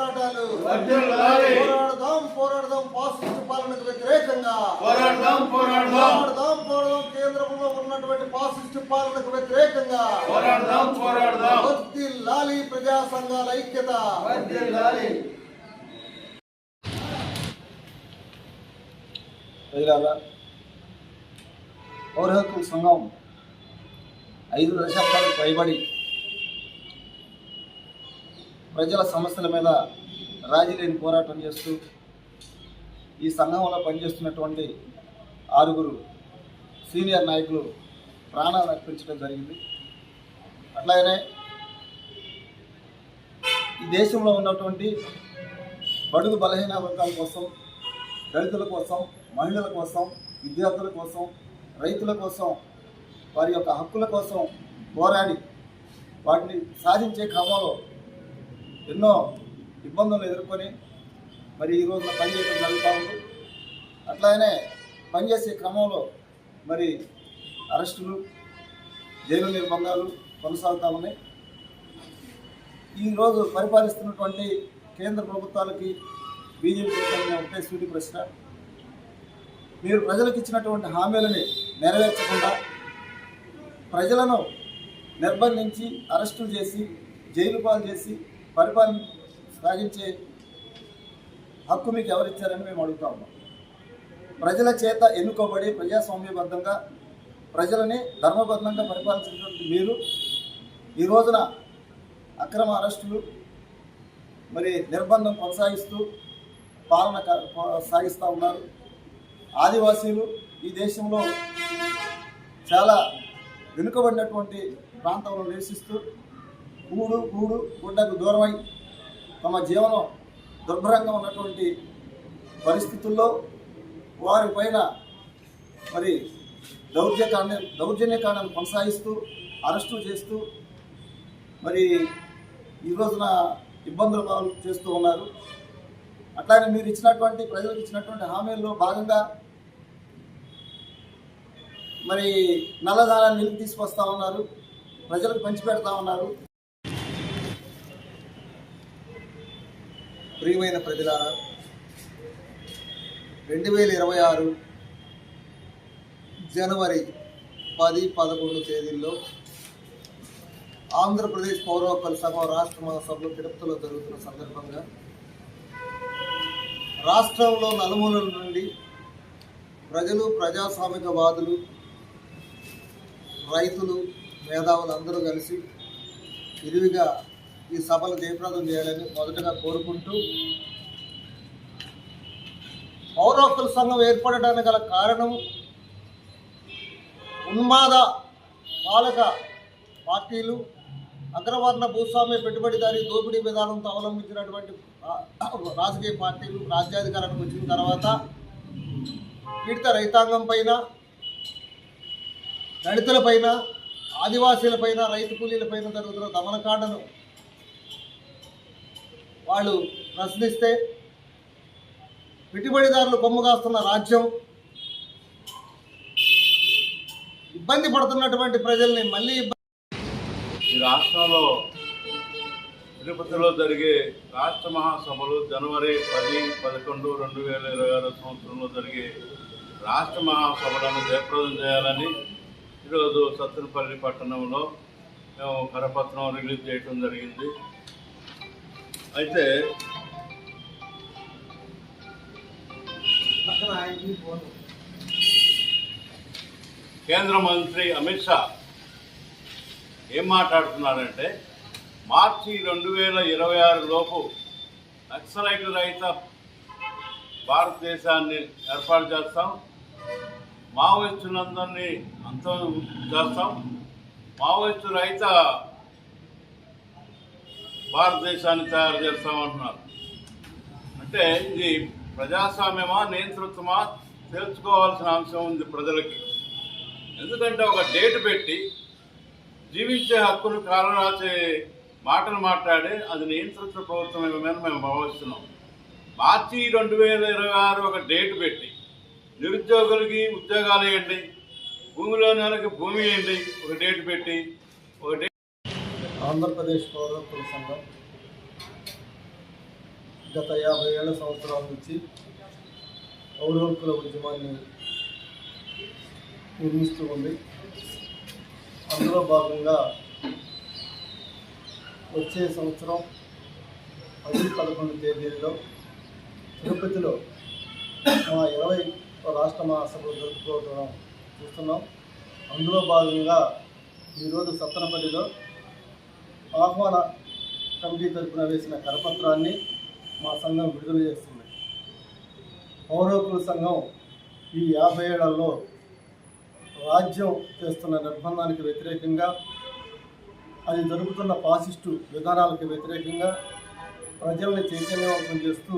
పోరాటాలు పోరాడదాం ఫాసిస్ట్ పాలనకు వ్యతిరేకంగా పోరాడదాం కేంద్రంలో ఉన్నటువంటి ఫాసిస్ట్ పాలనకు వ్యతిరేకంగా వర్ధిల్లాలి ప్రజా సంఘాల ఐక్యత. పౌర హక్కుల సంఘం 5 దశాబ్దాలకు పైబడి ప్రజల సమస్యల మీద రాజీ లేని పోరాటం చేస్తూ ఈ సంఘంలో పనిచేస్తున్నటువంటి 6 సీనియర్ నాయకులు ప్రాణాలు అర్పించడం జరిగింది. అట్లాగనే ఈ దేశంలో ఉన్నటువంటి బడుగు బలహీన వర్గాల కోసం, దళితుల కోసం, మహిళల కోసం, విద్యార్థుల కోసం, రైతుల కోసం, వారి యొక్క హక్కుల కోసం పోరాడి వాటిని సాధించే క్రమంలో ఎన్నో ఇబ్బందులు ఎదుర్కొని మరి ఈ రోజున పనిచేయడం జరుగుతూ ఉంది. అట్లానే పనిచేసే క్రమంలో మరి అరెస్టులు, జైలు నిర్బంధాలు కొనసాగుతూ ఉన్నాయి. ఈరోజు పరిపాలిస్తున్నటువంటి కేంద్ర ప్రభుత్వాలకి బీజేపీ ఒకటే సూటి ప్రశ్న, మీరు ప్రజలకు ఇచ్చినటువంటి హామీలని నెరవేర్చకుండా ప్రజలను నిర్బంధించి అరెస్టులు చేసి జైలు పాలు చేసి పరిపాలన సాగించే హక్కు మీకు ఎవరిచ్చారని మేము అడుగుతా ఉన్నాం. ప్రజల చేత ఎన్నుకోబడి ప్రజాస్వామ్యబద్ధంగా ప్రజలని ధర్మబద్ధంగా పరిపాలించినటువంటి మీరు ఈ రోజున అక్రమ అరెస్టులు మరి నిర్బంధం కొనసాగిస్తూ పాలన సాగిస్తూ ఉన్నారు. ఆదివాసీలు ఈ దేశంలో చాలా వెనుకబడినటువంటి ప్రాంతంలో నివసిస్తూ గూడు గుడ్డకు దూరమై తమ జీవనం దుర్భరంగా ఉన్నటువంటి పరిస్థితుల్లో వారిపైన మరి దౌర్జన్యకాండను కొనసాగిస్తూ అరెస్టు చేస్తూ మరి ఈ రోజున ఇబ్బందులు పాలు చేస్తూ ఉన్నారు. అట్లానే మీరు ఇచ్చినటువంటి ప్రజలకు ఇచ్చినటువంటి హామీల్లో భాగంగా మరి నల్లధనాన్ని వెలికి తీసుకొస్తా ఉన్నారు, ప్రజలకు పంచిపెడతా ఉన్నారు. ప్రియమైన ప్రజలారా, 2026 జనవరి 10, 11 తేదీల్లో ఆంధ్రప్రదేశ్ పౌర హక్కుల సంఘం రాష్ట్ర మహాసభలో తిరుపతిలో జరుగుతున్న సందర్భంగా రాష్ట్రంలో నలుమూలల నుండి ప్రజలు, ప్రజాస్వామికవాదులు, రైతులు, మేధావులు అందరూ కలిసి విరివిగా ఈ సభలు జయప్రదం చేయాలని మొదటగా కోరుకుంటూ, పౌర హక్కుల సంఘం ఏర్పడడానికి గల కారణం ఉన్మాద పాలక పార్టీలు, అగ్రవర్ణ భూస్వామ్య పెట్టుబడిదారీ దోపిడీ విధానంతో అవలంబించినటువంటి రాజకీయ పార్టీలు రాజ్యాధికారానికి వచ్చిన తర్వాత పీడిత రైతాంగం పైన, దళితులపైన, ఆదివాసీలపైన, రైతు కూలీలపైన జరుగుతున్న దమనకాండను వాళ్ళు ప్రశ్నిస్తే పెట్టుబడిదారులు కొమ్ముగాస్తున్న రాజ్యం ఇబ్బంది పడుతున్నటువంటి ప్రజల్ని మళ్ళీ ఈ రాష్ట్రంలో తిరుపతిలో జరిగే రాష్ట్ర మహాసభలు జనవరి 10, 11, 2026 సంవత్సరంలో జరిగే రాష్ట్ర మహాసభలను జయప్రదం చేయాలని ఈరోజు సత్తెనపల్లి పట్టణంలో మేము కరపత్రం రిలీజ్ చేయడం జరిగింది. అయితే కేంద్ర మంత్రి అమిత్ షా ఏం మాట్లాడుతున్నారంటే, మార్చి 2026 లోపు నక్సలైట్ రహిత భారతదేశాన్ని ఏర్పాటు చేస్తాం, మావోయిస్టులందరినీ అంతం చేస్తాం, మావోయిస్టు రహిత భారతదేశాన్ని తయారు చేస్తామంటున్నారు. అంటే ఇది ప్రజాస్వామ్యమా, నియంతృత్వమా తెలుసుకోవాల్సిన అంశం ఉంది ప్రజలకి. ఎందుకంటే ఒక డేట్ పెట్టి జీవించే హక్కును కాలరాసే మాటలు మాట్లాడి అది నియంతృత్వ ప్రభుత్వమేమని మేము భావిస్తున్నాం. మార్చి 2026 ఒక డేట్ పెట్టి నిరుద్యోగులకి ఉద్యోగాలు ఇవ్వండి, భూమిలోని వాళ్ళకి భూమి ఇవ్వండి, ఒక డేట్ పెట్టి ఆంధ్రప్రదేశ్ పౌర హక్కుల సంఘం గత 57 సంవత్సరాల నుంచి పౌర హక్కుల ఉద్యమాన్ని నిర్మిస్తూ ఉంది. అందులో భాగంగా వచ్చే సంవత్సరం 10-11 తేదీల్లో తిరుపతిలో మా 20 రాష్ట్ర మహాసభలు జరుపుకోవడం చూస్తున్నాం. అందులో భాగంగా ఈరోజు సత్తనపల్లిలో ఆహ్వాన కమిటీ తరపున వేసిన కరపత్రాన్ని మా సంఘం విడుదల చేస్తుంది. పౌర హక్కుల సంఘం ఈ 50 ఏళ్లలో రాజ్యం చేస్తున్న నిర్బంధానికి వ్యతిరేకంగా, అది జరుగుతున్న ఫాసిస్టు విధానాలకు వ్యతిరేకంగా ప్రజల్ని చైతన్యవంతం చేస్తూ